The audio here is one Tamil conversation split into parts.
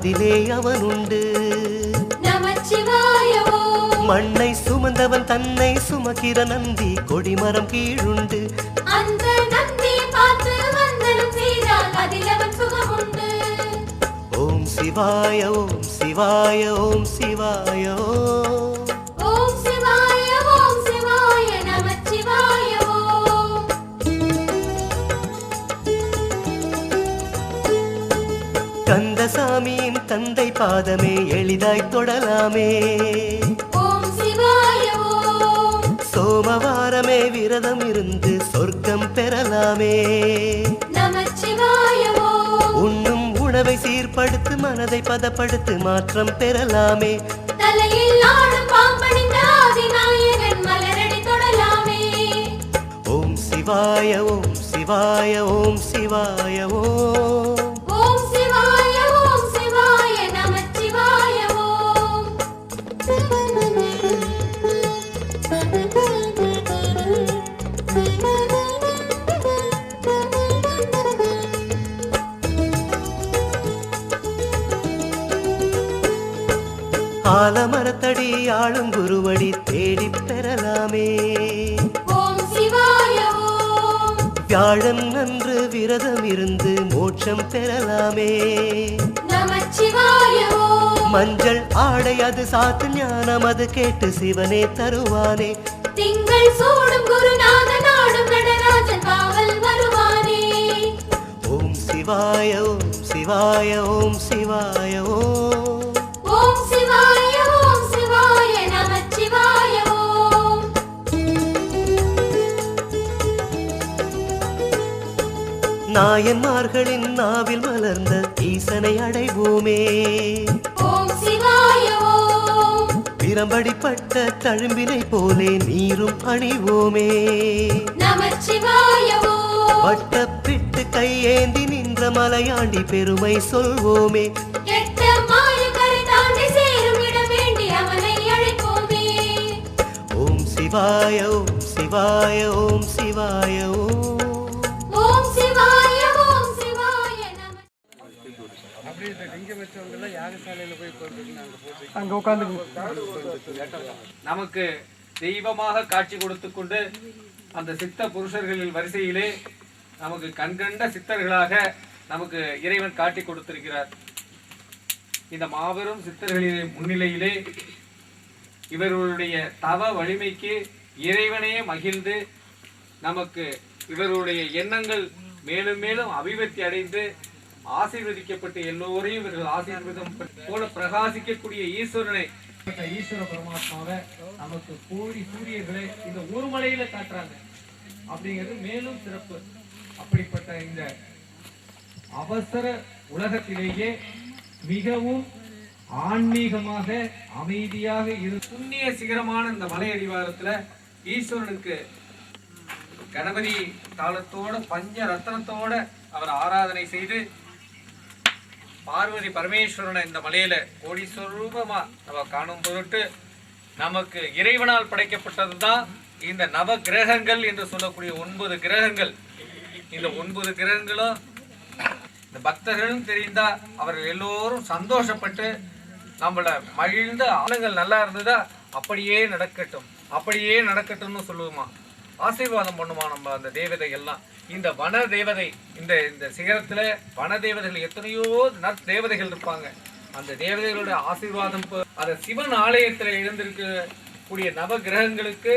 அதிலே அவன் உண்டு. மண்ணை சுமந்தவன் தன்னை சுமக்கிற நந்தி கொடிமரம் கீழுண்டு. அந்த நந்தி பார்த்து வந்தனம் செய்தால் அதில் அவன் சுகமுண்டு. ஓம் சிவாய ஓம் சிவாய ஓம் சிவாய ஓம் சிவாய ஓம் சிவாய நமச்சிவாய ஓம். கந்தசாமியின் தந்தை பாதமே எளிதாய் தொடலாமே. ஓம் சிவாய ஓம். சோமவாரமே விரதம் இருந்து சொர்க்கம் பெறலாமே. நமச்சிவாய ஓம். உண்ணும் உணவை சீர்படுத்து மனதை பதப்படுத்து மாற்றம் பெறலாமே. தலையில் ஆடும் பாம்பணிந்த ஆதிநாயகன் மலரடி தொடலாமே. ஓம் சிவாய ஓம் சிவாய ஓம் சிவாய ஓம். ஓம் சிவாய ஓம் சிவாய நமச்சிவாய ஓம். ஆலமரத்தடி ஆளும் குருவடி தேடி பெறலாமே. ஓம் சிவாய ஓம். வியாழன் அன்று விரதம் இருந்து மோட்சம் பெறலாமே. நமச்சிவாய ஓம். மஞ்சள் ஆடை அது சாத்து ஞானம் அது கேட்டு சிவனே தருவானே. திங்கள் சூடும் குருநாத நாடும் நடராஜன் காவல் வருவானே. ஓம் சிவாய ஓம் சிவாய ஓம் சிவாய ஓம். ஓம் சிவாய ஓம் சிவாய நமச்சிவாய ஓம். நாயன்மார்களின் நாவில் மலர்ந்த ஈசனை அடைவோமே. ஓம் சிவாய ஓம். பிரம்படிப்பட்ட தழும்பினை போலே நீரும் அணிவோமே. நமச்சிவாய ஓம். வட்டப்பிட்டு கையேந்தி நின்ற மலையாண்டி பெருமை சொல்வோமே. எட்ட மாயக்கரை தாண்டி சேரும் இடம் வேண்டி அவனை அழைப்போமே. ஓம் சிவாய ஓம் சிவாய ஓம் சிவாய ஓம். ஓம் சிவாய ஓம் சிவாய நம. நமக்கு தெய்வமாக காட்சி கொடுத்து கொண்டு அந்த சித்த புருஷர்களின் வரிசையிலே நமக்கு கண்கண்ட சித்தர்களாக நமக்கு இறைவன் காட்டி கொடுத்திருக்கிறார். இந்த மாபெரும் சித்தர்களின் முன்னிலையிலே இவர்களுடைய தவ வலிமைக்கு இறைவனே மகிழ்ந்து நமக்கு இவர்களுடைய எண்ணங்கள் மேலும் மேலும் அபிவிருத்தி அடைந்து ஆசீர்வதிக்கப்பட்டு எல்லோரையும் இவர்கள் ஆசீர்வாதம் போல பிரகாசிக்கக்கூடிய ஈஸ்வரனை ஈஸ்வர பரமாத்மாவை நமக்கு கோடி சூரியர்களை இந்த ஒரு மலையில காட்டுறாங்க அப்படிங்கிறது மேலும் சிறப்பு. அப்படிப்பட்ட இந்த அவசர உலகத்திலேயே மிகவும் ஆன்மீகமாக அமைதியாக இரு புண்ணிய சிகரமான இந்த மலை அடிவாரத்துல ஈஸ்வரனுக்கு கணபதி தாளத்தோட பஞ்ச ரத்தனத்தோட அவர் ஆராதனை செய்து பார்வதி பரமேஸ்வரனை இந்த மலையில கோடீஸ்வரூபமா நம்ம காணும் பொருட்டு நமக்கு இறைவனால் படைக்கப்பட்டதுதான் இந்த நவ கிரகங்கள் என்று சொல்லக்கூடிய 9 கிரகங்கள். இந்த 9 கிரகங்களும் இந்த பக்தர்களும் தெரிந்தா அவர்கள் எல்லோரும் சந்தோஷப்பட்டு நம்மள மகிழ்ந்த ஆளுங்கள் நல்லா இருந்ததா அப்படியே நடக்கட்டும் அப்படியே நடக்கட்டும்னு சொல்லுவோமா, ஆசீர்வாதம் பண்ணுமா நம்ம அந்த தேவதைகள்லாம். இந்த வன தேவதை இந்த சிகரத்துல வன தேவதைகள் எத்தனையோ நற்தேவதைகள் இருப்பாங்க. அந்த தேவதைகளுடைய ஆசீர்வாதம் அந்த சிவன் ஆலயத்துல எழுந்திருக்கக்கூடிய நவ கிரகங்களுக்கு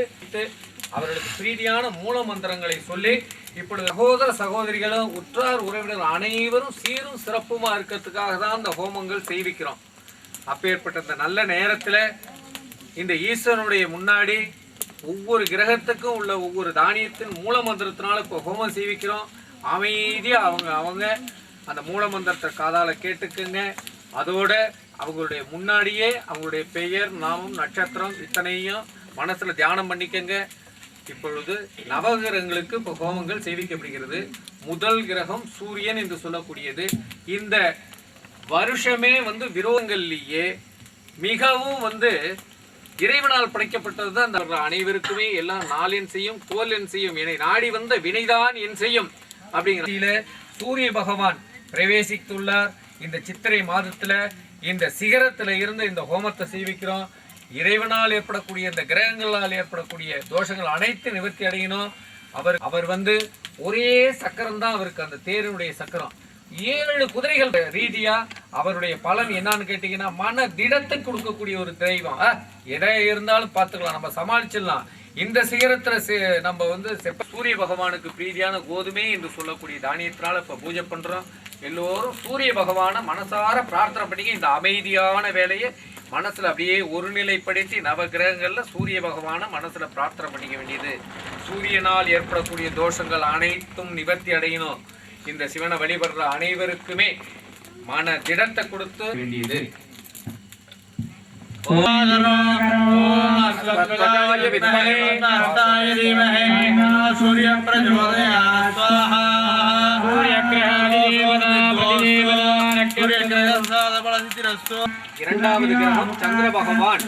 அவர்களுக்கு பிரீதியான மூல மந்திரங்களை சொல்லி இப்பொழுது சகோதர சகோதரிகளும் உற்றார் உறவினர் அனைவரும் சீரும் சிறப்புமா இருக்கிறதுக்காக தான் இந்த ஹோமங்கள் செய்விக்கிறோம். அப்பேற்பட்ட இந்த நல்ல நேரத்துல இந்த ஈஸ்வரனுடைய முன்னாடி ஒவ்வொரு கிரகத்துக்கும் உள்ள ஒவ்வொரு தானியத்தின் மூல மந்திரத்தினால இப்போ ஹோமம் செய்விக்கிறோம். அமைதியா அவங்க அந்த மூல மந்திரத்தை காதால கேட்டுக்குங்க. அதோட அவங்களுடைய முன்னாடியே அவங்களுடைய பெயர் நாமம் நட்சத்திரம் இத்தனையும் மனசுல தியானம் பண்ணிக்கங்க. இப்பொழுது நவகிரகங்களுக்கு இப்போ ஹோமங்கள் செய்விக்கப்படுகிறது. முதல் கிரகம் சூரியன் என்று சொல்லக்கூடியது. இந்த வருஷமே விரோதங்கள்லேயே மிகவும் இறைவனால் படைக்கப்பட்டதுதான் அந்த அனைவருக்குமே எல்லாம் நாளென் செய்யும் கோல் என் செய்யும் என்னை நாடி வந்த வினைதான் என் செய்யும் அப்படிங்கிற சூரிய பகவான் பிரவேசித்துள்ளார். இந்த சித்திரை மாதத்துல இந்த சிகரத்துல இருந்து இந்த ஹோமத்தை செய்விக்கிறோம். இறைவனால் ஏற்படக்கூடிய இந்த கிரகங்களால் ஏற்படக்கூடிய தோஷங்கள் அனைத்து நிவர்த்தி அடையணும். அவர் ஒரே சக்கரம் தான் அவருக்கு, அந்த தேருடைய சக்கரம். 7 குதிரைகள் ரீதியா அவருடைய பலன் என்னன்னு கேட்டீங்கன்னா, மன திடத்தை கொடுக்கக்கூடிய ஒரு தெய்வம். எதை இருந்தாலும் பார்த்துக்கலாம், நம்ம சமாளிச்சிடலாம். இந்த சிகரத்துல நம்ம சூரிய பகவானுக்கு பிரீதியான கோதுமை என்று சொல்லக்கூடிய தானியத்தினால இப்ப பூஜை பண்றோம். எல்லோரும் சூரிய பகவான மனசார பிரார்த்தனை பண்ணிக்க. இந்த அமைதியான வேலையை மனசுல அப்படியே ஒருநிலைப்படுத்தி நவ கிரகங்கள்ல சூரிய பகவான மனசுல பிரார்த்தனை பண்ணிக்க வேண்டியது. சூரியனால் ஏற்படக்கூடிய தோஷங்கள் அனைத்தும் நிவர்த்தி அடையணும். இந்த சிவனை வழிபடுற அனைவருக்குமே மன திடத்தை கொடுத்து வேண்டியது. இரண்டாவது கிரகம் சந்திர பகவான்.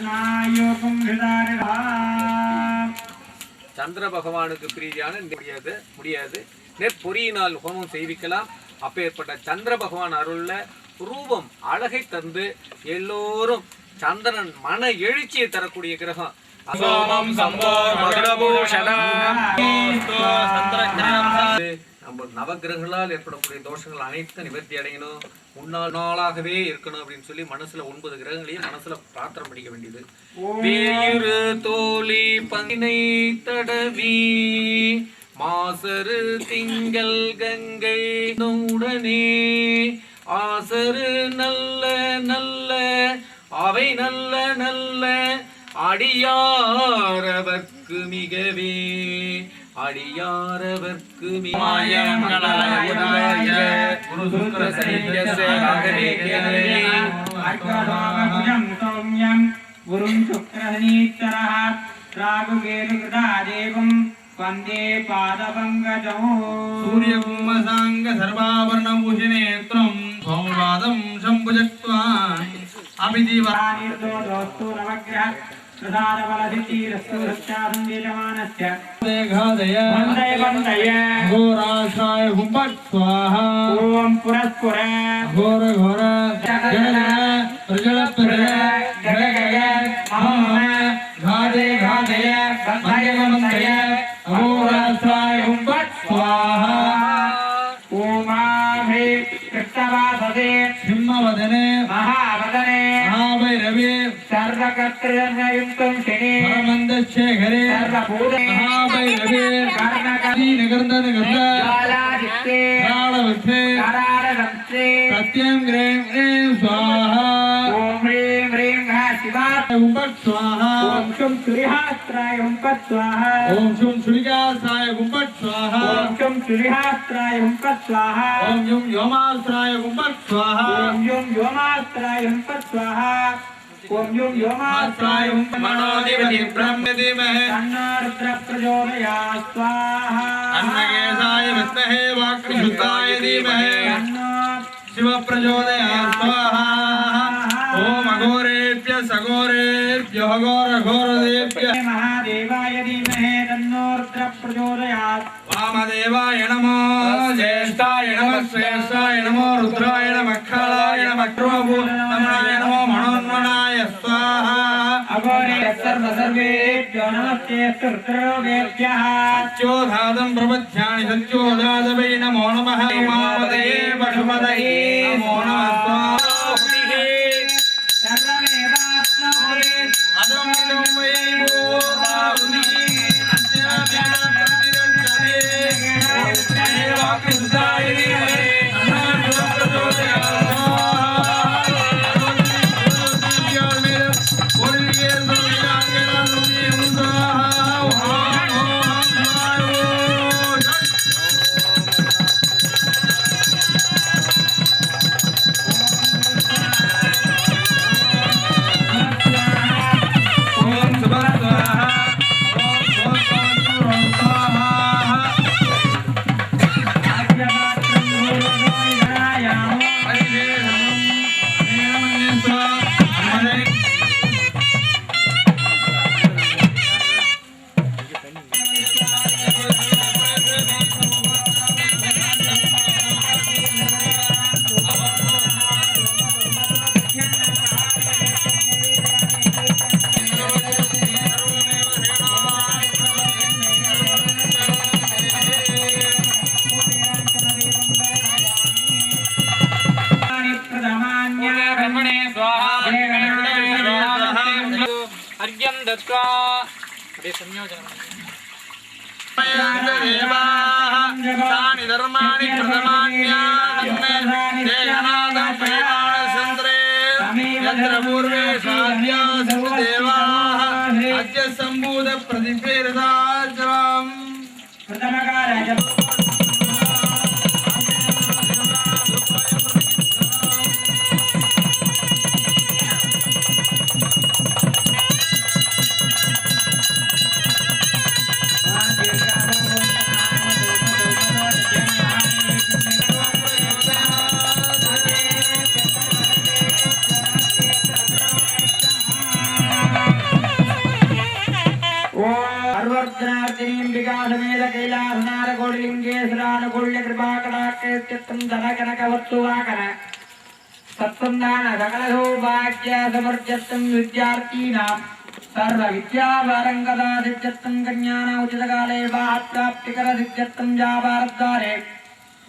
சந்திர பகவானுக்கு பிரீதியான முடியாது நெற்பொறியினால் ஹோமம் செய்விக்கலாம். அப்பேற்பட்ட சந்திர பகவான் அருள்ல ரூபம் அழகை தந்து எல்லோரும் சந்திரன் மன எழுச்சியை தரக்கூடிய கிரகம். நம்ம நவகிரகங்களால் ஏற்படக்கூடிய தோஷங்கள் அனைத்தும் நிவர்த்தி அடையணும். நாளாகவே இருக்கணும் அப்படின்னு சொல்லி மனசுல 9 கிரகங்களையும் மனசுல பிரார்த்தனை பண்ணிக்க வேண்டியது. வேறு தோழி பங்கினை தடவி மாசரு திங்கள் கங்கை உடனே ஆசரு நல்ல நல்ல அவை நல்ல நல்ல அடியாரவர்க்கு மிகவே அடியாரவர்க்கு वंदे पादपंकजं सूर्यकुम्भसांग सर्वाभरणभूषणेत्रं सौपादं शम्भुजत्वा अभिदिवानिर्दो दोस्तु नवग्रह प्रसादबलधितीरस्तु सत्यासंवेदमानस्य देघादय वन्दय वन्दय घोराशाय हुम्पट् स्वाहा ओम पुरस्पुर घोर घोर जगद प्रजल प्रजल गग गग मम घादे घादय वन्दय वन्दय घोराशाय हुम्पट् स्वाहा ओमाभि कृष्णवासदे सिंहवदने महावदने महाभैरवे सर्वकर्तृयुक्तं शनि परमन्दशेखरे सर्वभूते महाभैरवे कर्णकली नगरन्दनगर्द ज्वालादित्ये प्राणवत्से करारदंसे सत्यं ग्रें ग्रें स्वाहा ओम ह्रीं ह्रीं हा शिवाय हुम्पट् स्वाहा ओम शुं सूर्यहास्त्राय हुम्पट् स्वाहा ओम शुं सूर्यहास्त्राय हुम्पट् स्वाहा ओम शुं सूर्यहास्त्राय हुम्पट् स्वाहा ओम युं व्योमास्त्राय हुम्पट् स्वाहा ओम युं व्योमास्त्राय हुम्पट् स्वाहा ओम युं व्योमास्त्राय हुम्पट् मनोधिपति ब्रह्मधीमहि तन्नो रुद्र प्रचोदयात् स्वाहा अन्नकेशाय विद्महे वाक्पशुद्धाय धीमहि तन्नो शिव प्रचोदयात् स्वाहा ओम अघोरेभ्यः सघोरेभ्यः घोरघोरदेभ्यः महादेवाय धीमहि तन्नो रुद्र प्रचोदयात् वामदेवाय नमो ज्येष्ठाय नमः श्रेष्ठाय नमो रुद्राय नमः खलाय नमः क्रोभूतनाय नमो मनोन्मनाय स्वाहा अघोरे सर्वेभ्यो नमस्ते रुद्रयोगेभ्यः चोधादं प्रपद्यानि सत्योदादवै नमो नमः उमापतये पशुपतये नमो नमः स्वाहा सर्वमेवास्महे अदमिदं वै भूतानि ब्रह्मणे स्वाहा अर्घ्यं दत्त्वा तानि धर्माणि प्रथमान्यासन्त्रे यत्र पूर्वे साध्यासदेवाः अद्य सम्भूत प्रतिपेरदाचरम् विकासमेध कैलासनाथ कोटिलिंगेश्वरानुकूल्य कृपाकटाक्षेत्रं धनकनकवस्तुवाकन सत्सन्धान सकल सौभाग्य समर्जत्तं विद्यार्थीनां सर्व विद्यावरंगदा सिद्धत्तं कन्याना उचितकाले वाहप्राप्तिकर सिद्धत्तं व्यापारद्वारे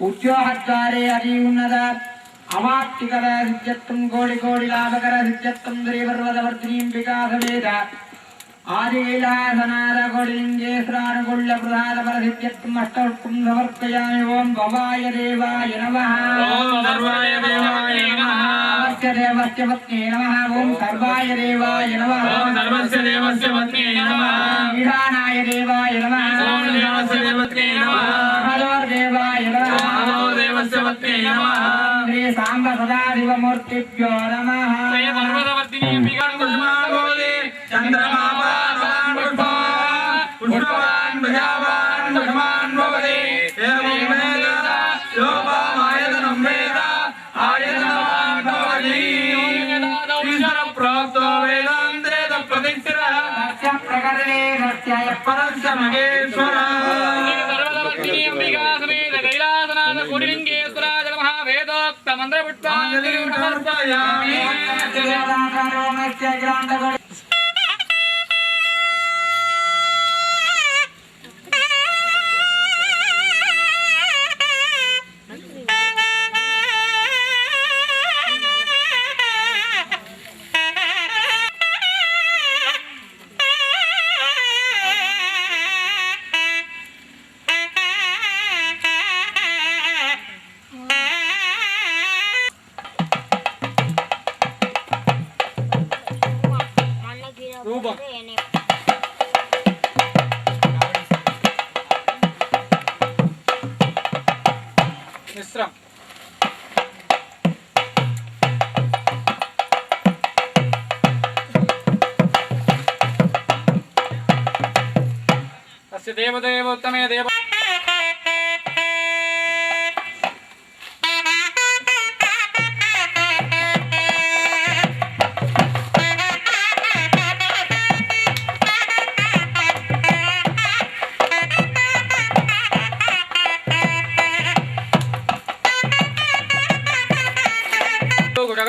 उद्योगद्वारे अतिउन्नत अवाप्तिकर सिद्धत्तं कोटि कोटि लाभकर सिद्धत्तं श्रीपर्वतवर्धिनीं विकासमेध आदिकैलासनाथ कोटिलिंगेश्वरानुकूल्य प्रसाद परसिद्ध्यर्थम् अष्टवक्त्रं समर्पयामि। ओं भवाय देवाय नमः। ओं सर्वाय देवाय नमः। सर्वस्य देवस्य पत्न्यै नमः। ओं सर्वाय देवाय नमः। ओं सर्वस्य देवस्य पत्न्यै नमः। ईशानाय देवाय नमः। ओं देवस्य देवत्यै नमः। महादेवाय नमः। ओं देवस्य पत्न्यै नमः। श्री सांब सदाशिवमूर्तिभ्यो नमः। पर्वतवर्धिनी विगणकुष्मागोदे चन्द्रमा पुष्पवान् प्रजावान् पुष्पवान् भवति एवं वेद योपामायतनं वेद आयतनवान् भवति ईश्वरप्राप्तो वेदान्तेन प्रतिष्ठितः तस्य प्रकरणे तस्य परस्य महेश्वरः सर्ववर्धिनी विकासमेध कैलासनाथ कोटिलिंगेश्वराय नमः। वेदोक्त मन्त्रपुष्पाञ्जलिं समर्पयामि। मिश्रम तस्य देवदेव उत्तमे देव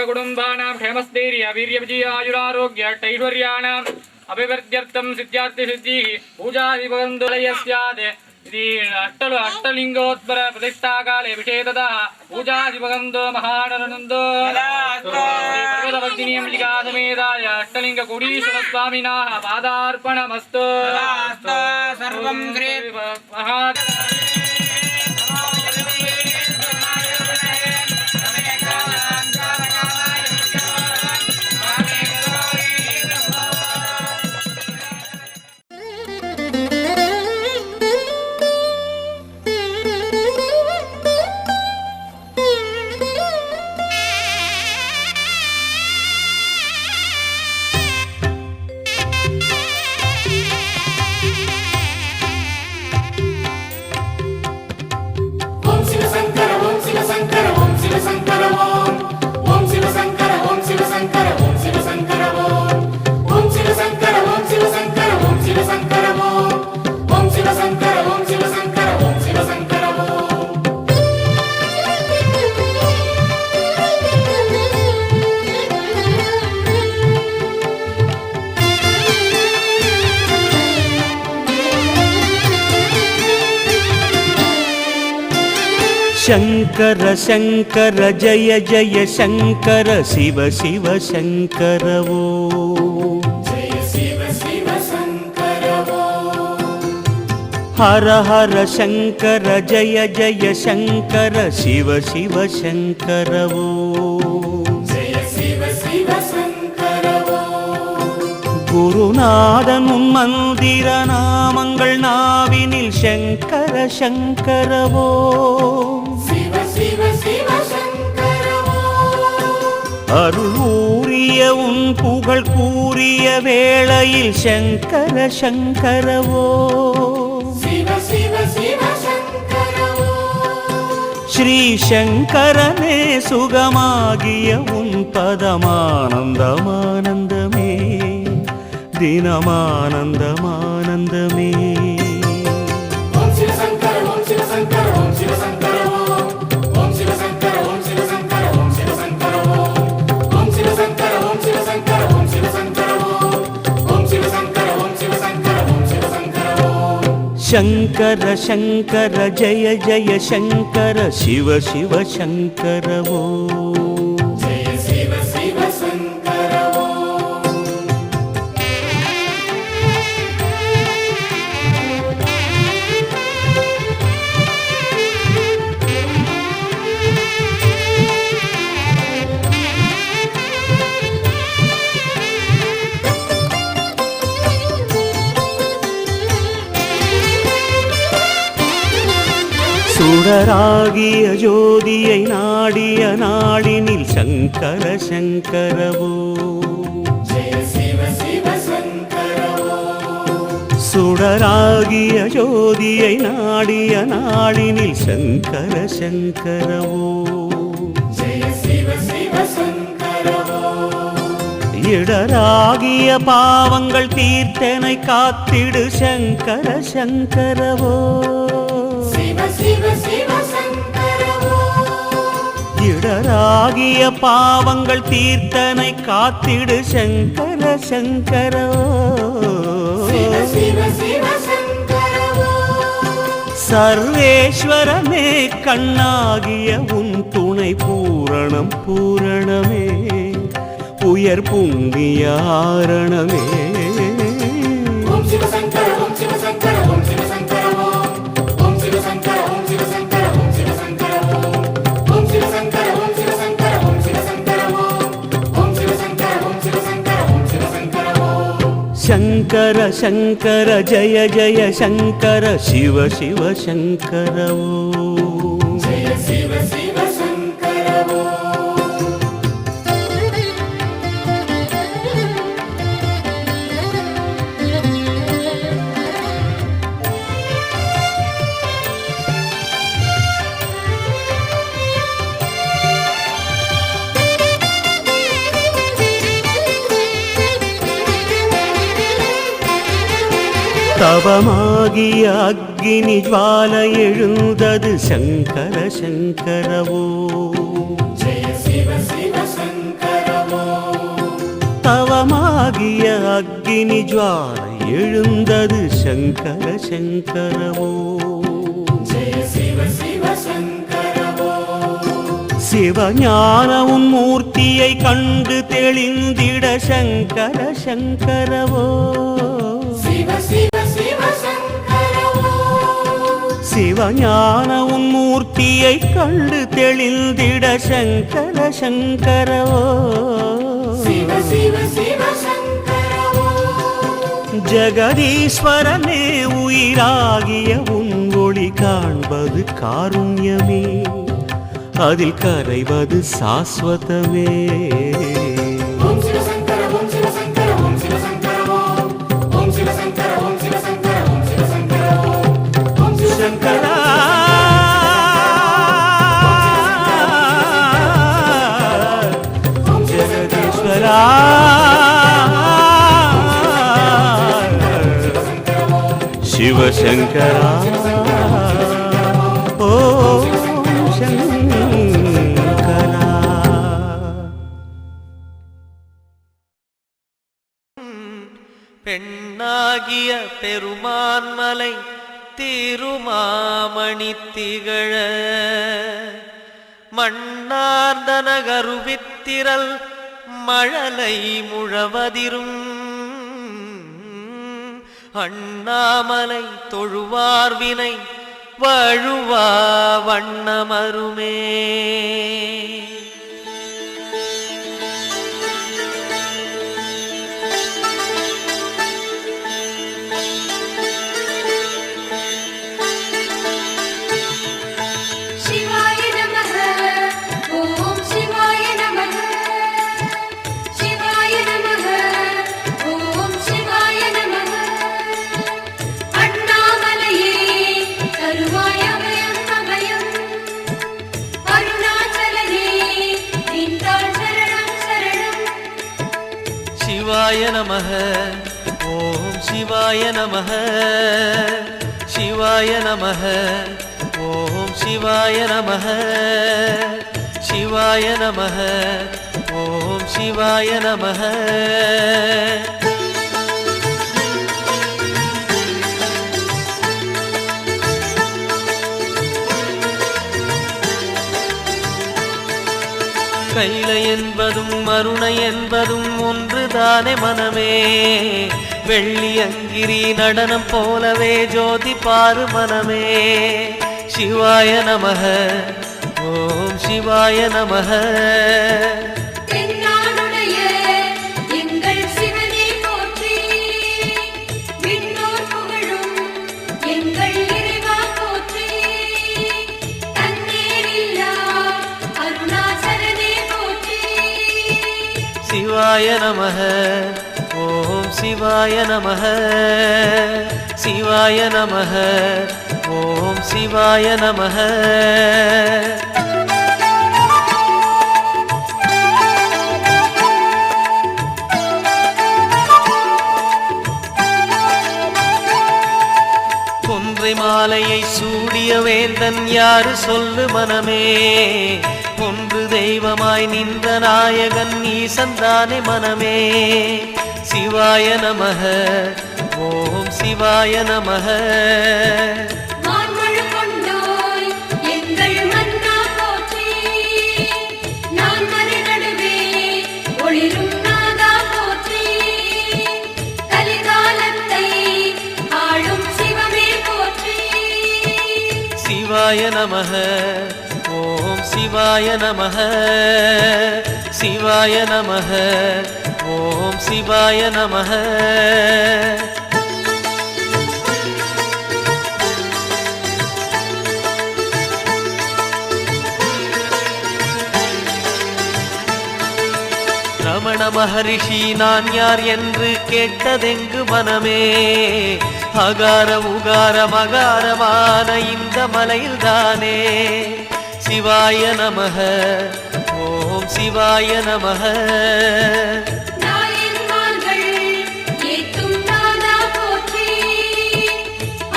कुटुंबानां क्षेमस्थैर्य वीर्यविजय आयुरारोग्य ऐश्वर्याणाम् अभिवृद्ध्यर्थं सिद्ध्यार्थिसिद्धिः पूजादिभगवन्दोलय स्यात् इति अष्टलिङ्गोत्तर प्रतिष्ठाकाले विषेदतः पूजादिभगवन्दो महानरनन्दो पर्वतवर्धिनीं विकासमेधाय अष्टलिङ्गकोटीश्वरस्वामिनः पादार्पणमस्तु। सर्वं श्री शङ्कर शङ्कर जय जय शङ्कर शिव शिव शङ्कर वो हर हर शङ्कर जय जय शङ्कर शिव शिव शङ्कर वो गुरुनाथन उन मंदिर नामंगल नाविनिल शङ्कर शङ्कर वो அருள் ஊரிய உன் புகழ் கூறிய வேளையில் சங்கர சங்கரவோ ஸ்ரீ சங்கரனே சுகமாகிய உன் பதமானந்தமானந்தமே தினமானந்தமானந்தமே शङ्कर शङ्कर जय जय शङ्कर शिव शिव शङ्कर वो சுடராகிய ஜோதியை நாடிய நாடினில் சங்கர சங்கரவோ சுடராகிய ஜோதியை நாடிய நாடினில் சங்கர சங்கரவோ இடராகிய பாவங்கள் தீர்த்தனை காத்திடு சங்கர சங்கரவோ இடராகிய பாவங்கள் தீர்த்தனை காத்திடு சங்கர சங்கரோ சர்வேஸ்வரமே கண்ணாகிய உன் துணை பூரணம் பூரணமே உயர் புண்ணிய ஆரணமே शङ्कर शङ्कर जय जय शङ्कर शिव शिव शङ्कर वो தவமாகிய அக்னி ஜுவால எழுந்தது சங்கர சங்கரவோ தவமாகிய அக்னி ஜுவால எழுந்தது சங்கர சங்கரவோ சிவஞான உன் மூர்த்தியை கண்டு தெளிந்திட சங்கர சங்கரவோ சிவஞான உன் மூர்த்தியை கண்டு தெளிந்திட சங்கர சங்கரவோ ஜகதீஸ்வரனே உயிராகிய உன் ஒளி காண்பது காருண்யமே அதில் கரைவது சாஸ்வதமே शिव शंकरा ओम शंकरा பெண்ணாகிய பெருமான்மலை திருமாமணி திகழ மண்ணார்ந்த நகருவித்திரல் மழலை முழவதிரும் அண்ணாமலை தொழுவார்வினை வழுவா வண்ணமருமே. சிவாய நமः. ஓம் சிவாய நமः. சிவாய நமः. ஓம் சிவாய நமः. அண்ணாமலையே தருவாய் அபயம் அபயம். அருணாச்சலனே நின்றாள் சரணம் சரணம். சிவாய நமः. ஓம் சிவாய நமः. சிவாய நமः. ஓம் சிவாய நமः. சிவாய நமः. ஓம் சிவாய நமः. கைலை என்பதும் மருணை என்பதும் ஒன்றுதானே மனமே. வெள்ளி அங்கிரி நடனம் போலவே ஜோதி பாரு மனமே. சிவாய நமः. ஓம் சிவாய நமः. தென்னாடுடைய எங்கள் சிவனே போற்றி. விண்ணோர் புகழும் எங்கள் இறைவா போற்றி. தன்னேரில்லா அருணாச்சலனே போற்றி. சிவாய நமः. ஓம் சிவாய நமः. சிவாய நமः. ஓம் சிவாய நமः. கொன்றை மாலையை சூடிய வேந்தன் யாரு சொல்லு மனமே. ஒன்று தெய்வமாய் நின்ற நாயகன் ஈசந்தானே மனமே. சிவாய நமः. ஓம் சிவாய நமः. மான்மழு கொண்டோய் எங்கள் மன்னா போற்றி. நான் மறை நடுவே ஒளிரும் நாதா போற்றி. கலிகாலத்தை ஆளும் சிவமே போற்றி. சிவாய நமः. ஓம் சிவாய நமः. சிவாய நமः. ஓம் சிவாய நமः. ரமண மகரிஷி நான் யார் என்று கேட்டதெங்கு மனமே. அகார உகார மகாரமான இந்த மலையில்தானே. சிவாய நமः. ஓம் சிவாய நமः. நாயன்மார்கள் ஏத்தும் நாதா போற்றி.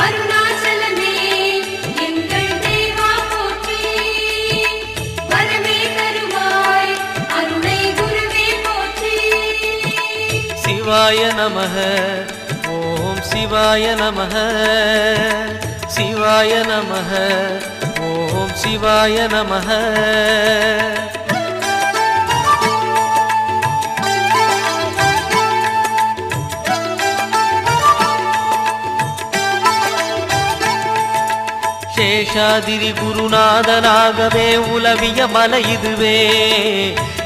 அருணாச்சலமே எங்கள் தேவா போற்றி. வரமே தருவாய் அருணை குருவே போற்றி. சிவாய நமः. ஓம் சிவாய நமः. சிவாய நமः. ஓம் சிவாய நமः. சேஷாதிரி குருநாதனாகவே உலவிய மலை இதுவே.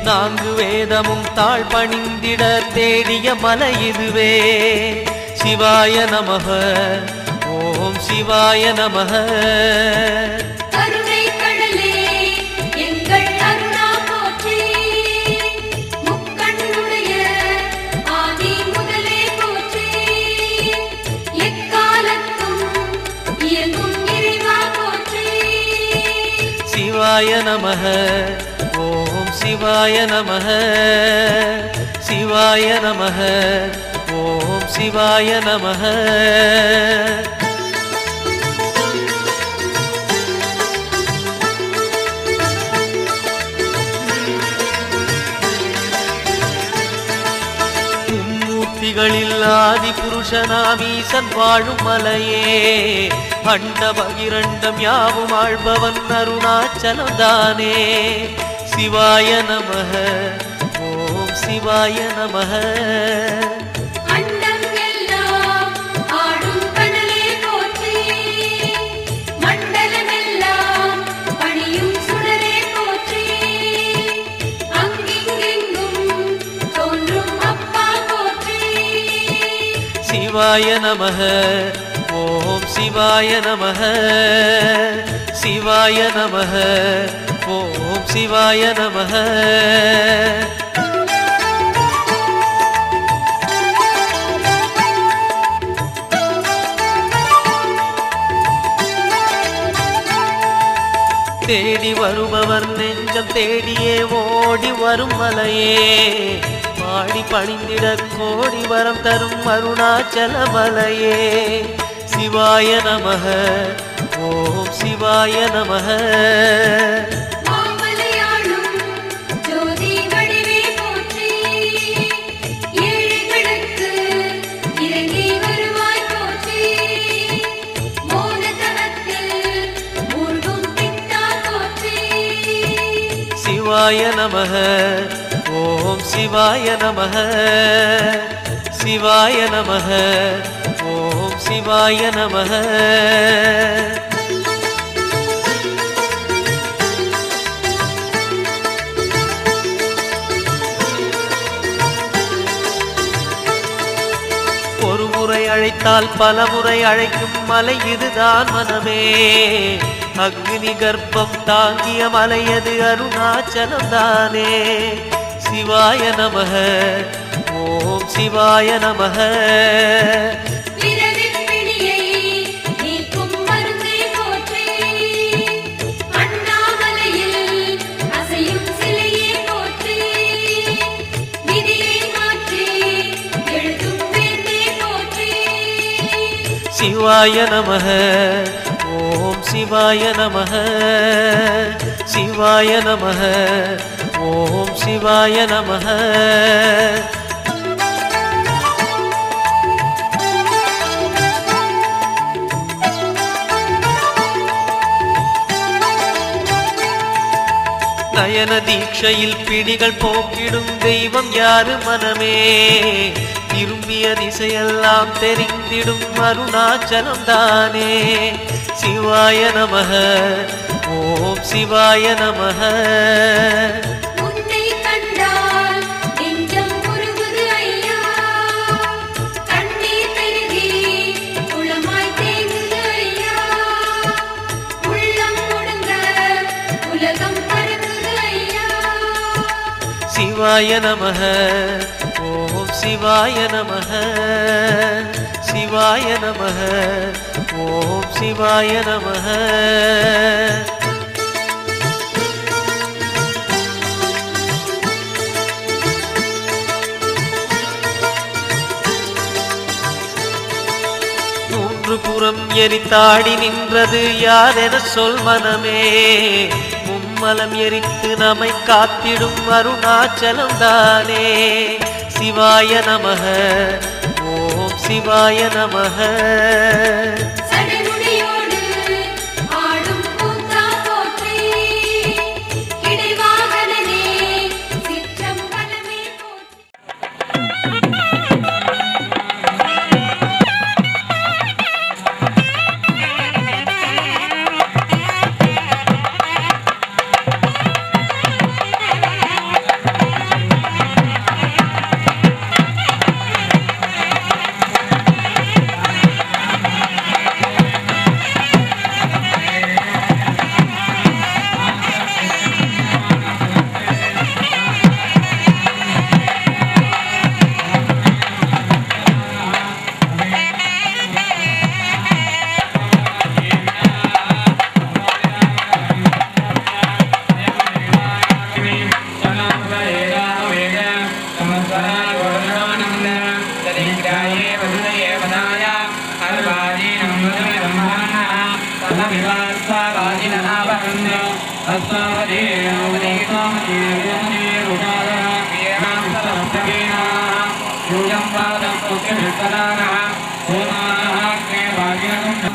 நான்கு வேதமும் தாழ் பணிந்திட தேடிய மலை இதுவே. சிவாய நமः. ஓம் சிவாய நமः. கருணை கடலே எங்கள் அருணா போற்றி. முக்கண்ணுடைய ஆதி முதலே போற்றி. எக்காலத்தும் இயங்கும் இறைவா போற்றி. சிவாய நமः. ஓம் சிவாய நமः. சிவாய நமः. ஓம் சிவாய நமः. மும்மூர்த்திகளில் ஆதி புருஷனாம் ஈசன் வாழும் மலையே. அண்ட பகிரண்டம் யாவும் ஆழ்பவன் அருணாச்சலம் தானே. சிவாய நமः ஓம் சிவாய நமः. அண்டம் எல்லாம் ஆடும் கடலே போற்றி, மண்டலமெல்லாம் பணியும் சுடரே போற்றி, அங்கிங்கெங்கும் தோன்றும் அப்பா போற்றி. சிவாய நமः ஓம் சிவாய நமः. சிவாய நமः ஓம் சிவாய நமः. தேடி வருபவர் நெஞ்சம் தேடியே ஓடி வரும் மலையே, பாடி பணிந்திட கோடி வரம் தரும் அருணாச்சல மலையே. சிவாய நமः ஓம் சிவாய நமः. மாமலையாளும் ஜோதி வடிவே போற்றி, ஏழைகளுக்கு இறங்கி வருவாய் போற்றி, மோனதனத்தில் மூழ்கும் பித்தா போற்றி. சிவாய நமः ஓம் சிவாய நமः. சிவாய நமः ஓம் சிவாய நமः. ஒரு முறை அழைத்தால் பல முறை அழைக்கும் மலை இதுதான் மனமே. அக்னி கர்ப்பம் தாங்கிய மலையது அருணாச்சலம் தானே. சிவாய நமः ஓம் சிவாய நமः. பிறவிப் பிணியை நீக்கும் மருந்தே போற்றி, அண்ணாமலையில் அசையும் சிலையே போற்றி, விதியை மாற்றி எழுதும் வேந்தே போற்றி. சிவாய நமः ஓம் சிவாய நமः. சிவாய நமः ஓம் சிவாய நமः. நயன தீட்சையில் பிடிகள் போக்கிடும் தெய்வம் யாரு மனமே. திரும்பிய திசையெல்லாம் தெரிந்திடும் அருணாச்சலம் தானே. சிவாய நமः ஓம் சிவாய நமः. உன்னை கண்டால் நெஞ்சம் உருகுது ஐயா, கண்ணீர் பெருகி குளமாய் தேங்குது ஐயா, உள்ளம் முழுங்க உலகம் பறக்குது ஐயா. சிவாய நமः ஓம் சிவாய நமः. சிவாய நமः ஓம் சிவாய நமः. மூன்று புறம் எரித்தாடி நின்றது யாரென சொல் மனமே. மும்மலம் எரித்து நம்மை காத்திடும் அருணாச்சலம் தானே. சிவாய நமः ஓம் சிவாய நமः. சடைமுடியோடு ஆடும் கூத்தா போற்றி, இடைவாகனனே சிற்றம்பலமே போற்றி.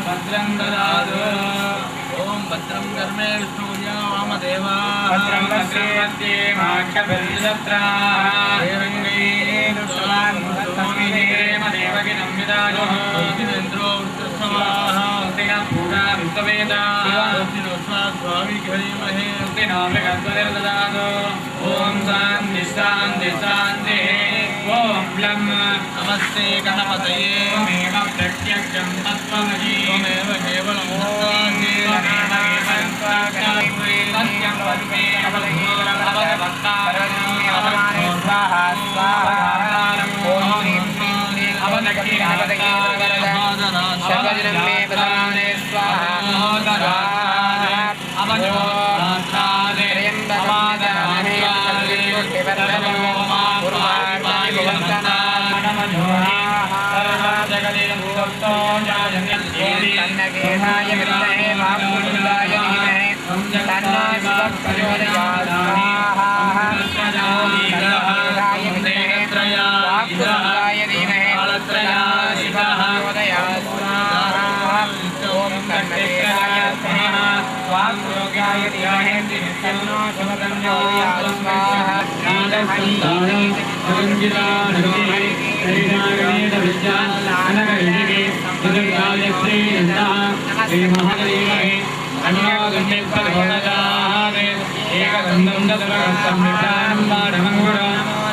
भद्रं मे विष्णुया वामदेवा भद्रं पश्ये माक्षभिर्यत्राः देवेन्द्रो वृत्रसवाः पूजा ॐ शान्ति शान्ति शान्ति ॐ ब्रह्म नमस्ते गणपतये त्वमेव प्रत्यक्षं तत्त्वमसि त्वमेव केवलं सत्यं वदे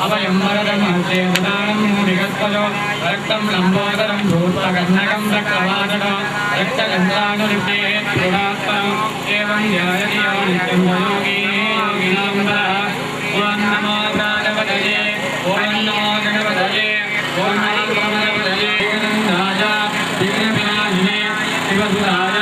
अभयं वरदमहस्ते प्रदानं विगत्पजो रक्तं लम्बोदरं धूर्तकर्णकं रक्तवादक रक्तगन्धानुलिप्ते गुणात्तरम् एवं ध्यायति नित्यं योगी योगिनां वरः ॐ नमो गणपतये ॐ नमो गणपतये ॐ नमो गणपतये गोविन्दाय विघ्नविनाशिने शिवसुताय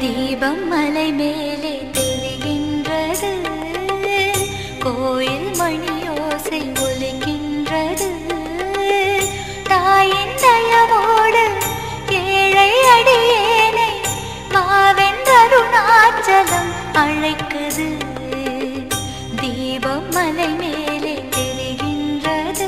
தீபம் மலை மேலே தெரிகின்றது, கோயில் மணியோசை ஒலிக்கின்றது. தாயின் தயவோடு ஏழை அடியேனை மாவென்றருணாச்சலம் அழைக்குது. தீபம் மலை மேலே தெரிகின்றது.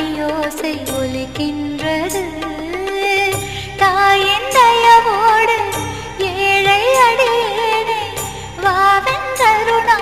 மணியோசை ஒலிக்கின்றது. தாயின் தயவோடு ஏழை அடியேனை வாவென்றருணா